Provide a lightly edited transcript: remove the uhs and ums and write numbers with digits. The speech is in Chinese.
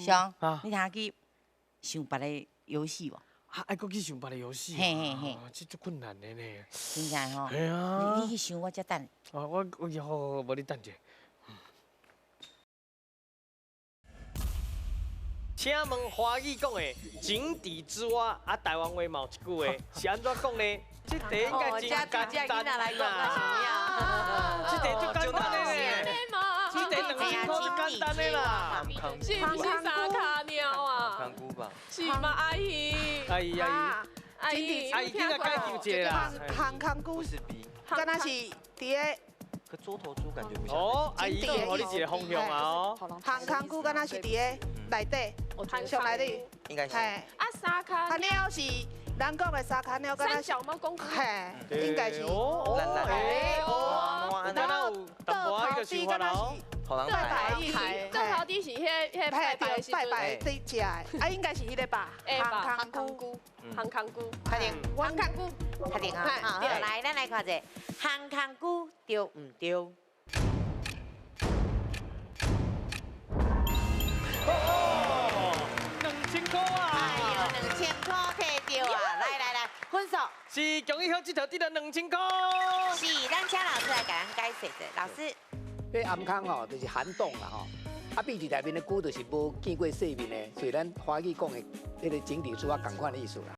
兄，你通去想别个游戏无？啊，爱搁去想别个游戏。嘿嘿嘿，这足困难的呢。真正吼。系啊。你去想，我才等。我以后无你等者。请问华语讲的“井底之蛙”啊，台湾话嘛有一句话是安怎讲呢？这题应该真简单啦。这题足简单的呢。这题2000块就简单的啦。是不是三卡鸟啊？香菇吧。是吗，阿姨？阿姨，阿姨，阿姨，今仔解救一个啦。香菇是 B， 敢若是伫个。可桌头猪感觉不像。哦，阿姨，给你一个方向啊哦。香菇敢若是伫个内底，上内底。应该是。啊，沙卡鸟是咱讲的沙卡鸟，敢若三角猫公主。嘿，应该是。哦，咱那有淡薄仔迄个想法啦哦。对头底是迄拜拜对食的，啊，应该是迄个吧？香菇，香菇，确定？香菇，确定啊？好，来，咱来看者，香菇对唔对？哦，2000块啊！哎呦，2000块摕到啊！来，分数是恭喜好这条得了2000块。是，咱请老师来给咱解释者，老师。这暗空吼，就是涵洞啦吼。啊，比伫内面的菇就是无见过世面的，所以咱华语讲的迄个井底之蛙同款的意思啦。